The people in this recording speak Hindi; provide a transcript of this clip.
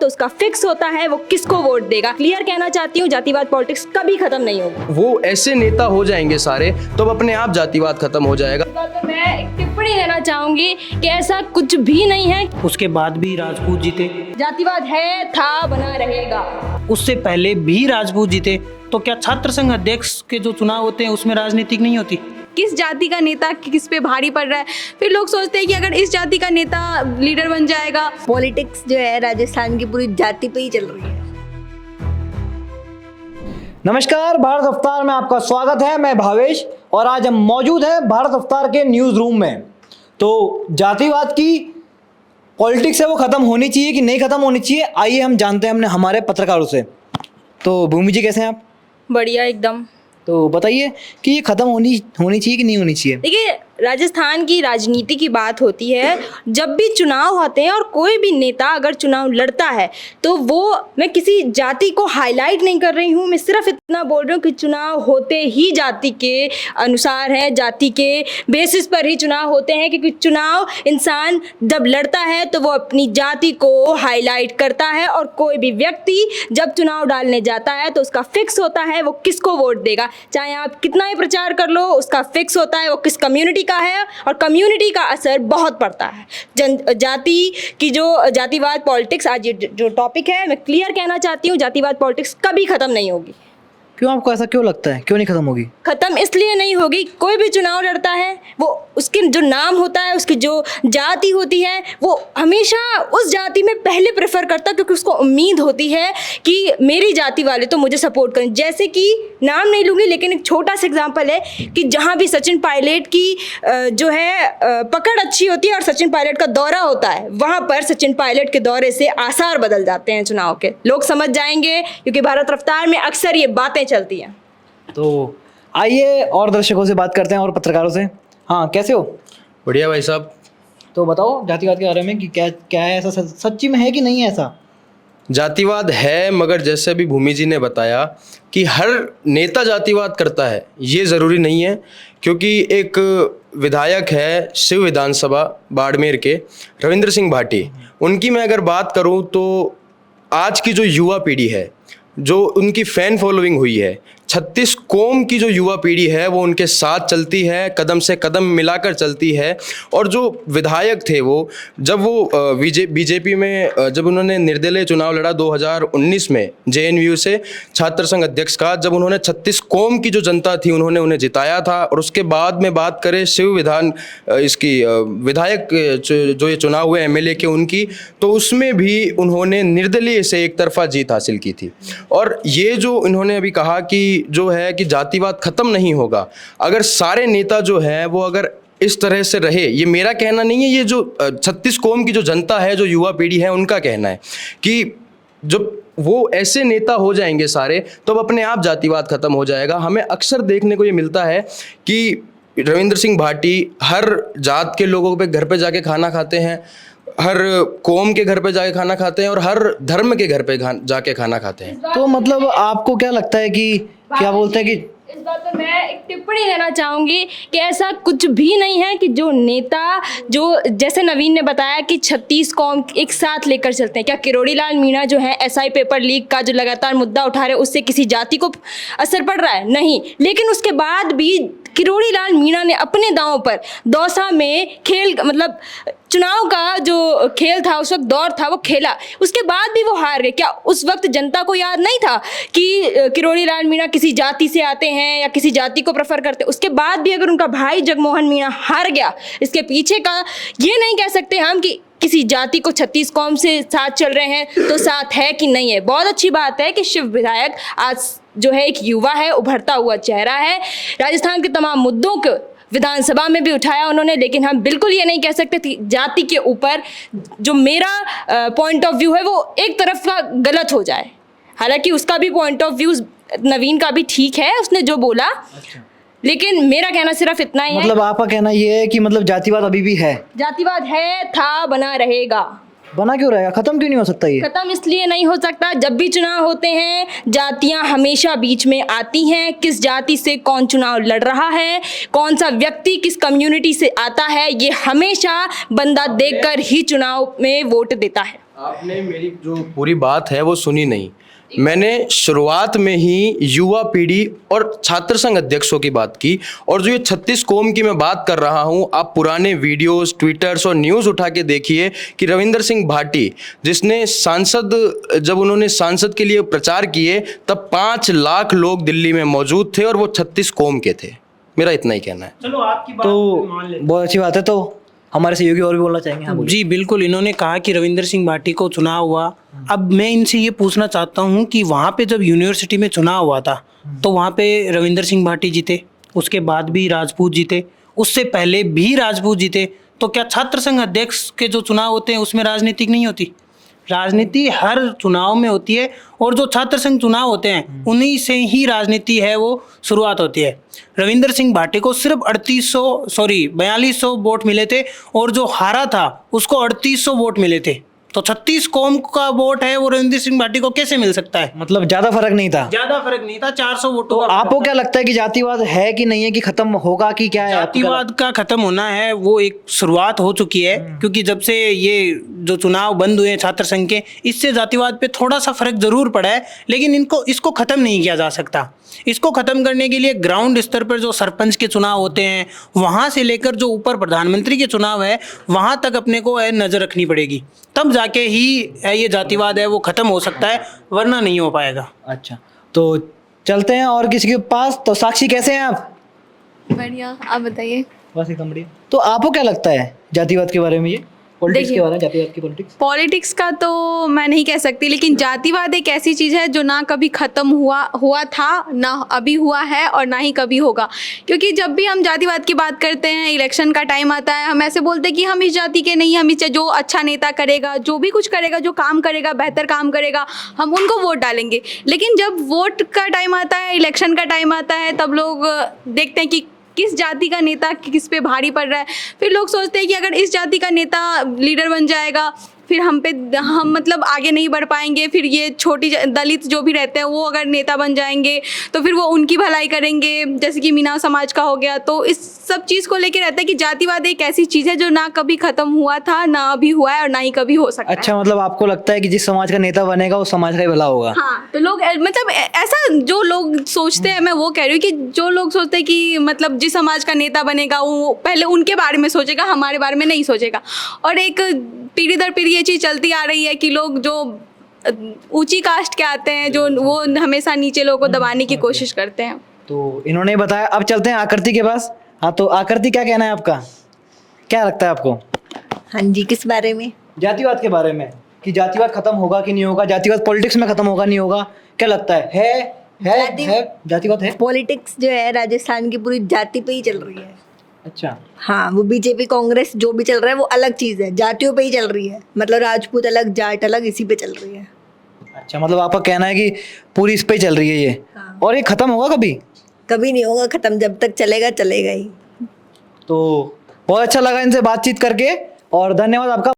तो उसका फिक्स होता है वो किसको वोट देगा। क्लियर कहना चाहती हूँ, जातिवाद पॉलिटिक्स कभी खत्म नहीं होगी। वो ऐसे नेता हो जाएंगे सारे तो अब अपने आप जातिवाद खत्म हो जाएगा। इस बात पर मैं एक टिप्पणी देना चाहूंगी कि ऐसा कुछ भी नहीं है। उसके बाद भी राजपूत जीते, जातिवाद है, था, बना रहेगा। उससे पहले भी राजपूत जीते, तो क्या छात्र संघ अध्यक्ष के जो चुनाव होते हैं उसमें राजनीतिक नहीं होती? किस जाति का नेता किस पे भारी पड़ रहा है, फिर लोग सोचते हैं कि अगर इस जाति का नेता लीडर बन जाएगा। पॉलिटिक्स जो है राजस्थान की पूरी जाति पे ही चल रही है। नमस्कार, भारत अवतार में आपका स्वागत है। मैं भावेश और आज हम मौजूद हैं भारत अवतार के न्यूज़ रूम में। तो जातिवाद की पॉलिटिक्स है वो ख़त्म होनी चाहिए कि नहीं ख़त्म होनी चाहिए, आइए हम जानते हैं हमने हमारे पत्रकारों से। तो भूमि जी कैसे हैं आप? बढ़िया एकदम। तो बताइए कि ये ख़त्म होनी चाहिए कि नहीं होनी चाहिए? देखिए, राजस्थान की राजनीति की बात होती है, जब भी चुनाव होते हैं और कोई भी नेता अगर चुनाव लड़ता है तो वो, मैं किसी जाति को हाईलाइट नहीं कर रही हूँ, मैं सिर्फ इतना बोल रही हूँ कि चुनाव होते ही जाति के अनुसार है, जाति के बेसिस पर ही चुनाव होते हैं। क्योंकि चुनाव इंसान जब लड़ता है तो वो अपनी जाति को हाईलाइट करता है, और कोई भी व्यक्ति जब चुनाव डालने जाता है तो उसका फिक्स होता है वो किसको वोट देगा। चाहे आप कितना ही प्रचार कर लो, उसका फिक्स होता है वो किस कम्युनिटी का है, और कम्युनिटी का असर बहुत पड़ता है। जाति की जो जातिवाद पॉलिटिक्स आज ये जो टॉपिक है, मैं क्लियर कहना चाहती हूँ, जातिवाद पॉलिटिक्स कभी खत्म नहीं होगी। क्यों, आपको ऐसा क्यों लगता है, क्यों नहीं ख़त्म होगी? खत्म इसलिए नहीं होगी, कोई भी चुनाव लड़ता है वो उसके जो नाम होता है, उसकी जो जाति होती है, वो हमेशा उस जाति में पहले प्रेफर करता है, क्योंकि उसको उम्मीद होती है कि मेरी जाति वाले तो मुझे सपोर्ट करें। जैसे कि नाम नहीं लूँगी, लेकिन एक छोटा सा एग्जाम्पल है कि जहाँ भी सचिन पायलट की जो है पकड़ अच्छी होती है और सचिन पायलट का दौरा होता है, वहाँ पर सचिन पायलट के दौरे से आसार बदल जाते हैं चुनाव के। लोग समझ जाएंगे, क्योंकि भारत रफ्तार में अक्सर ये बातें चलती हैं। तो आइए और दर्शकों से बात करते हैं और पत्रकारों से। हाँ, कैसे हो? बढ़िया भाई साहब। तो बताओ जातिवाद के बारे में कि क्या है, ऐसा सच्ची में है कि नहीं है ऐसा? जातिवाद है, मगर जैसे अभी भूमि जी ने बताया कि हर नेता जातिवाद करता है, ये ज़रूरी नहीं है। क्योंकि एक विधायक है शिव विधानसभा बाड़मेर के, रविंद्र सिंह भाटी, उनकी मैं अगर बात करूं तो आज की जो युवा पीढ़ी है, जो उनकी फ़ैन फॉलोइंग हुई है, 36 कौम की जो युवा पीढ़ी है वो उनके साथ चलती है, कदम से कदम मिलाकर चलती है। और जो विधायक थे वो, जब वो बीजेपी में जब उन्होंने निर्दलीय चुनाव लड़ा 2019 में जेएनयू से छात्र संघ अध्यक्ष का, जब उन्होंने 36 कौम की जो जनता थी उन्होंने उन्हें जिताया था। और उसके बाद में बात करें शिव विधायक जो ये चुनाव हुए एमएलए के उनकी, तो उसमें भी उन्होंने निर्दलीय से एक तरफा जीत हासिल की थी। और ये जो इन्होंने अभी कहा कि जो है कि जातिवाद खत्म नहीं होगा अगर सारे नेता जो है वो अगर इस तरह से रहे, ये मेरा कहना नहीं है, ये जो 36 कौम की जो जनता है, जो युवा पीढ़ी है, उनका कहना है कि जब वो ऐसे नेता हो जाएंगे सारे तो अब अपने आप जातिवाद खत्म हो जाएगा। हमें अक्सर देखने को ये मिलता है कि रविंद्र सिंह भाटी हर जात के लोगों पे घर पे जाके खाना खाते हैं, हर कौम के घर पे जाके खाना खाते हैं और हर धर्म के घर पे जाके खाना खाते हैं। तो मतलब आपको क्या लगता है कि क्या बोलते हैं कि इस बात पर मैं एक टिप्पणी देना चाहूंगी कि ऐसा कुछ भी नहीं है कि जो नेता, जो जैसे नवीन ने बताया कि 36 कौम एक साथ लेकर चलते हैं। क्या किरोड़ी लाल मीणा जो है एसआई पेपर लीक का जो लगातार मुद्दा उठा रहे हैं, उससे किसी जाति को असर पड़ रहा है? नहीं। लेकिन उसके बाद भी किरोड़ी लाल मीणा ने अपने दांव पर दौसा में मतलब चुनाव का जो खेल था, उस वक्त दौर था, वो खेला, उसके बाद भी वो हार गए। क्या उस वक्त जनता को याद नहीं था कि किरोड़ी लाल मीणा किसी जाति से आते हैं या किसी जाति को प्रेफर करते? उसके बाद भी अगर उनका भाई जगमोहन मीणा हार गया, इसके पीछे का ये नहीं कह सकते हम कि किसी जाति को 36 कौम से साथ चल रहे हैं तो साथ है कि नहीं है। बहुत अच्छी बात है कि शिव विधायक आज जो है एक युवा है, उभरता हुआ चेहरा है, राजस्थान के तमाम मुद्दों को विधानसभा में भी उठाया उन्होंने। लेकिन हम बिल्कुल ये नहीं कह सकते कि जाति के ऊपर जो मेरा पॉइंट ऑफ व्यू है वो एक तरफ का गलत हो जाए। हालांकि उसका भी पॉइंट ऑफ व्यू, नवीन का भी ठीक है, उसने जो बोला। अच्छा। लेकिन मेरा कहना सिर्फ इतना ही है। मतलब आपका कहना ये है कि मतलब जातिवाद अभी भी है? जातिवाद है, था, बना रहेगा। बना क्यों रहेगा? खत्म क्यों नहीं हो सकता? ये खत्म इसलिए नहीं हो सकता, जब भी चुनाव होते हैं जातियां हमेशा बीच में आती हैं। किस जाति से कौन चुनाव लड़ रहा है, कौन सा व्यक्ति किस कम्युनिटी से आता है, ये हमेशा बंदा देखकर ही चुनाव में वोट देता है। आपने मेरी जो पूरी बात है वो सुनी नहीं। मैंने शुरुआत में ही युवा पीढ़ी और छात्र संघ अध्यक्षों की बात की, और जो ये 36 कौम की मैं बात कर रहा हूँ, आप पुराने वीडियोस, ट्विटर्स और न्यूज़ उठा के देखिए कि रविंदर सिंह भाटी जिसने जब उन्होंने सांसद के लिए प्रचार किए तब 5 लाख लोग दिल्ली में मौजूद थे और वो 36 कौम के थे। मेरा इतना ही कहना है। चलो आपकी बात तो मान लेते बहुत अच्छी बात है। तो हमारे सहयोगी और भी बोलना चाहेंगे? हाँ, हैं। बोलिए। जी बिल्कुल, इन्होंने कहा कि रविंदर सिंह भाटी को चुनाव हुआ। अब मैं इनसे ये पूछना चाहता हूँ कि वहाँ पे जब यूनिवर्सिटी में चुनाव हुआ था तो वहाँ पे रविंदर सिंह भाटी जीते, उसके बाद भी राजपूत जीते, उससे पहले भी राजपूत जीते, तो क्या छात्र संघ अध्यक्ष के जो चुनाव होते हैं उसमें राजनीतिक नहीं होती? राजनीति हर चुनाव में होती है, और जो छात्र संघ चुनाव होते हैं उन्हीं से ही राजनीति है वो शुरुआत होती है। रविंदर सिंह भाटी को सिर्फ 4200 वोट मिले थे, और जो हारा था उसको 3800 वोट मिले थे। तो 36 कौम का वोट है वो रविंदर सिंह भाटी को कैसे मिल सकता है? मतलब ज्यादा फर्क नहीं था। ज्यादा फर्क नहीं था, 400 वोटों तो का फर्क आपको था। क्या लगता है कि जातिवाद है कि नहीं है, कि खत्म होगा कि क्या है? आपको क्या जातिवाद का खत्म होना है वो एक शुरुआत हो चुकी है, क्योंकि जब से ये जो चुनाव बंद हुए छात्र संघ के, इससे जातिवाद पे थोड़ा सा फर्क जरूर पड़ा है, लेकिन इसको खत्म नहीं किया जा सकता। इसको खत्म करने के लिए ग्राउंड स्तर पर जो सरपंच के चुनाव होते हैं, वहां से लेकर जो ऊपर प्रधानमंत्री के चुनाव है, वहां तक अपने को नजर रखनी पड़ेगी, तब जाके ही ये जातिवाद है वो खत्म हो सकता है, वरना नहीं हो पाएगा। अच्छा, तो चलते हैं और किसी के पास। तो साक्षी, कैसे हैं आप? बढ़िया, आप बताइए। बस एकदम बढ़िया। तो आपको क्या लगता है जातिवाद के बारे में, ये पॉलिटिक्स के देखिए, बारे में, जातिवाद की पॉलिटिक्स? पॉलिटिक्स का तो मैं नहीं कह सकती, लेकिन जातिवाद एक ऐसी चीज़ है जो ना कभी ख़त्म हुआ था, ना अभी हुआ है, और ना ही कभी होगा। क्योंकि जब भी हम जातिवाद की बात करते हैं, इलेक्शन का टाइम आता है, हम ऐसे बोलते हैं कि हम इस जाति के नहीं, हम इस जो अच्छा नेता करेगा, जो भी कुछ करेगा, जो काम करेगा, बेहतर काम करेगा, हम उनको वोट डालेंगे। लेकिन जब वोट का टाइम आता है, इलेक्शन का टाइम आता है, तब लोग देखते हैं कि किस जाति का नेता किस पे भारी पड़ रहा है। फिर लोग सोचते हैं कि अगर इस जाति का नेता लीडर बन जाएगा, फिर हम मतलब आगे नहीं बढ़ पाएंगे। फिर ये छोटी दलित जो भी रहते हैं वो अगर नेता बन जाएंगे तो फिर वो उनकी भलाई करेंगे, जैसे कि मीना समाज का हो गया। तो इस सब चीज़ को लेकर रहता है कि जातिवाद एक ऐसी चीज़ है जो ना कभी ख़त्म हुआ था, ना अभी हुआ है, और ना ही कभी हो सकता है। अच्छा, मतलब आपको लगता है कि जिस समाज का नेता बनेगा वो समाज का ही भला होगा? हाँ, तो लोग मतलब ऐसा जो लोग सोचते हैं, मैं वो कह रही हूँ कि जो लोग सोचते हैं कि मतलब जिस समाज का नेता बनेगा वो पहले उनके बारे में सोचेगा, हमारे बारे में नहीं सोचेगा। और एक पीढ़ी दर पीढ़ी ये चीज़ चलती आ रही है कि लोग जो ऊंची कास्ट के आते हैं, जो वो हमेशा नीचे लोगों को दबाने की कोशिश करते हैं। तो इन्होंने बताया। अब चलते हैं आकृति के पास। हाँ, तो आकृति, क्या कहना है आपका? क्या लगता है आपको हाँ जी, किस बारे में? जातिवाद के बारे में, कि जातिवाद खत्म होगा कि नहीं होगा? जातिवाद पॉलिटिक्स में खत्म होगा नहीं होगा? क्या लगता है जातिवाद है? पॉलिटिक्स जो है राजस्थान की पूरी जाति पे ही चल रही है। अच्छा, हाँ, वो बीजेपी कांग्रेस जो भी चल रहा है वो अलग चीज़ है, जातियों पे ही चल रही है। मतलब राजपूत अलग, जाट अलग, इसी पे चल रही है। अच्छा, मतलब आपका कहना है कि पूरी इस पे ही चल रही है ये। हाँ। और ये खत्म होगा कभी? कभी नहीं होगा खत्म, जब तक चलेगा चलेगा ही। तो बहुत अच्छा लगा इनसे बातचीत करके, और धन्यवाद आपका।